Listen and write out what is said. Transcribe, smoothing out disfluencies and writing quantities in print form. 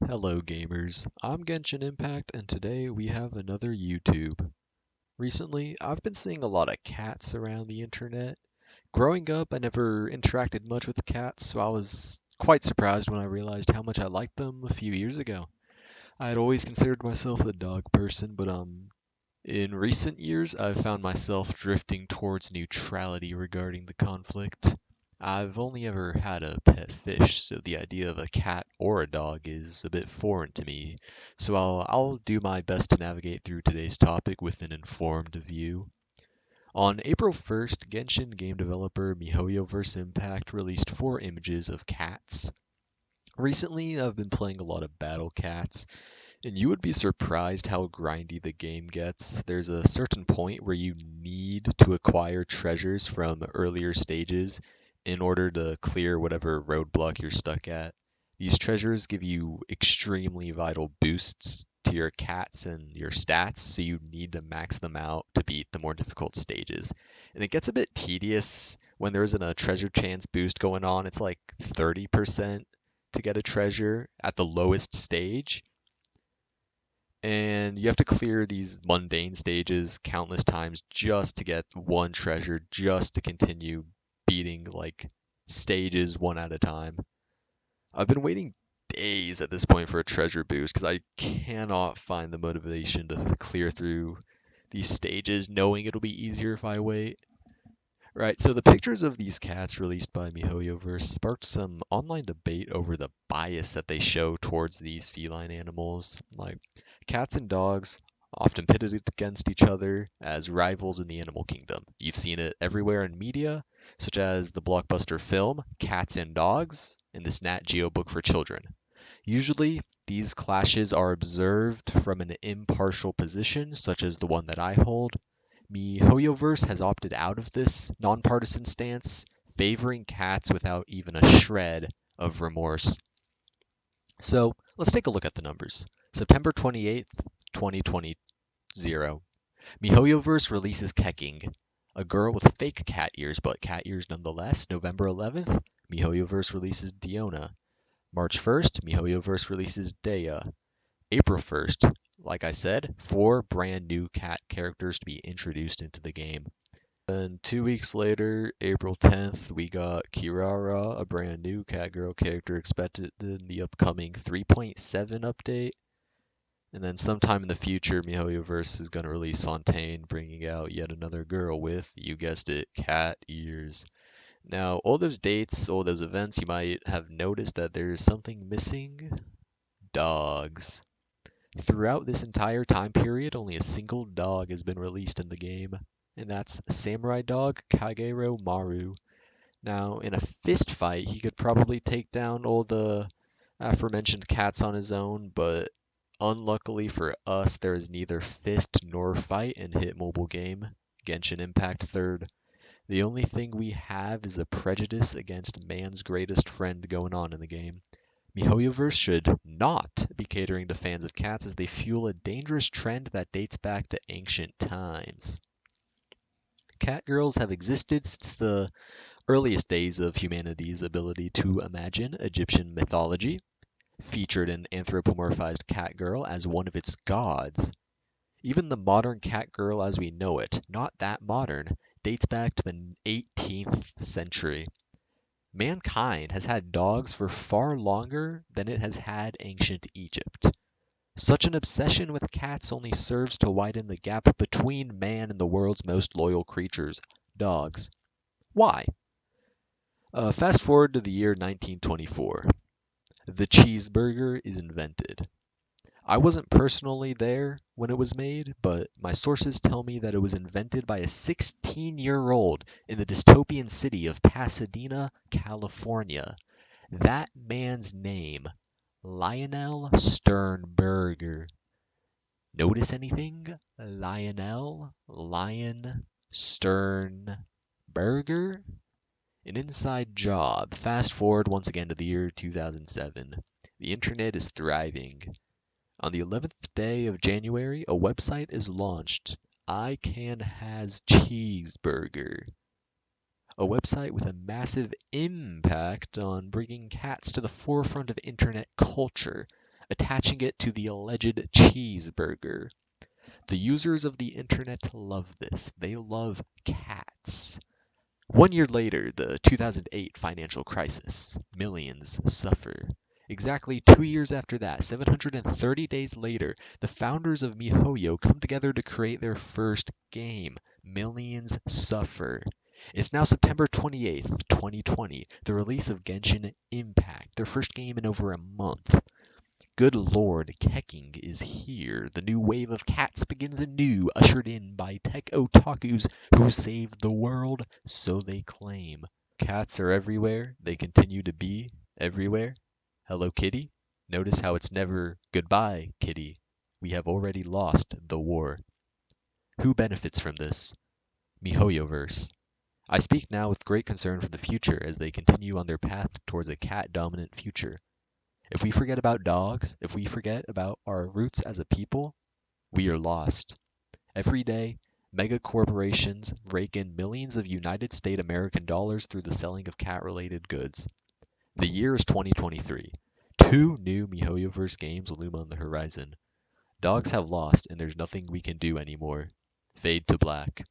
Hello gamers, I'm Genshin Impact and today we have another YouTube. Recently, I've been seeing a lot of cats around the internet. Growing up, I never interacted much with cats, so I was quite surprised when I realized how much I liked them a few years ago. I had always considered myself a dog person, but in recent years, I've found myself drifting towards neutrality regarding the conflict. I've only ever had a pet fish, so the idea of a cat or a dog is a bit foreign to me. So I'll do my best to navigate through today's topic with an informed view. On April 1st, Genshin game developer MiHoYoverse Impact released 4 images of cats. Recently, I've been playing a lot of Battle Cats, and you would be surprised how grindy the game gets. There's a certain point where you need to acquire treasures from earlier stages in order to clear whatever roadblock you're stuck at. These treasures give you extremely vital boosts to your cats and your stats, so you need to max them out to beat the more difficult stages. And it gets a bit tedious when there isn't a treasure chance boost going on. It's like 30% to get a treasure at the lowest stage, and you have to clear these mundane stages countless times just to get one treasure, just to continue beating like stages one at a time. I've been waiting days at this point for a treasure boost because I cannot find the motivation to clear through these stages knowing it'll be easier if I wait. Right, so the pictures of these cats released by MiHoYoverse sparked some online debate over the bias that they show towards these feline animals. Like, cats and dogs often pitted against each other as rivals in the animal kingdom. You've seen it everywhere in media, such as the blockbuster film Cats and Dogs and this Nat Geo book for children. Usually, these clashes are observed from an impartial position, such as the one that I hold. MiHoYoverse has opted out of this nonpartisan stance, favoring cats without even a shred of remorse. So let's take a look at the numbers. September 28th, 2020. MiHoYoverse releases Keking, a girl with fake cat ears but cat ears nonetheless. November 11th, MiHoYoverse releases Diona. March 1st, MiHoYoverse releases Dea. April 1st, like I said, 4 brand new cat characters to be introduced into the game. Then 2 weeks later, April 10th, we got KIRARA, a brand new Catgirl character expected in the upcoming 3.7 update. And then sometime in the future, MiHoYoverse is going to release Fontaine, bringing out yet another girl with, you guessed it, cat ears. Now, all those dates, all those events, you might have noticed that there's something missing. Dogs. Throughout this entire time period, only a single dog has been released in the game, and that's samurai dog Kagero Maru. Now, in a fist fight, he could probably take down all the aforementioned cats on his own, but unluckily for us, there is neither fist nor fight in Hit Mobile game, Genshin Impact 3rd. The only thing we have is a prejudice against man's greatest friend going on in the game. MiHoYoverse should not be catering to fans of cats as they fuel a dangerous trend that dates back to ancient times. Cat girls have existed since the earliest days of humanity's ability to imagine Egyptian mythology, featured an anthropomorphized cat girl as one of its gods. Even the modern cat girl as we know it, not that modern, dates back to the 18th century. Mankind has had dogs for far longer than it has had ancient Egypt. Such an obsession with cats only serves to widen the gap between man and the world's most loyal creatures, dogs. Why? Fast forward to the year 1924. The cheeseburger is invented. I wasn't personally there when it was made, but my sources tell me that it was invented by a 16-year-old in the dystopian city of Pasadena, California. That man's name, Lionel Sternberger. Notice anything? Lionel? Lion? Sternberger? An inside job. Fast forward once again to the year 2007. The internet is thriving. On the 11th day of January, a website is launched. I Can Has Cheeseburger. A website with a massive impact on bringing cats to the forefront of internet culture. attaching it to the alleged cheeseburger. The users of the internet love this. They love cats. 1 year later, the 2008 financial crisis. Millions suffer. Exactly 2 years after that, 730 days later, the founders of MiHoYo come together to create their first game. Millions suffer. It's now September 28th, 2020, the release of Genshin Impact, their first game in over a month. Good lord, kecking is here. The new wave of cats begins anew, ushered in by tech otakus who saved the world, so they claim. Cats are everywhere. They continue to be everywhere. Hello, kitty. Notice how it's never goodbye, kitty. We have already lost the war. Who benefits from this? MiHoYoverse. I speak now with great concern for the future as they continue on their path towards a cat-dominant future. If we forget about dogs, if we forget about our roots as a people, we are lost. Every day, mega corporations rake in millions of United States American dollars through the selling of cat-related goods. The year is 2023. 2 new MiHoYoverse games loom on the horizon. Dogs have lost, and there's nothing we can do anymore. Fade to black.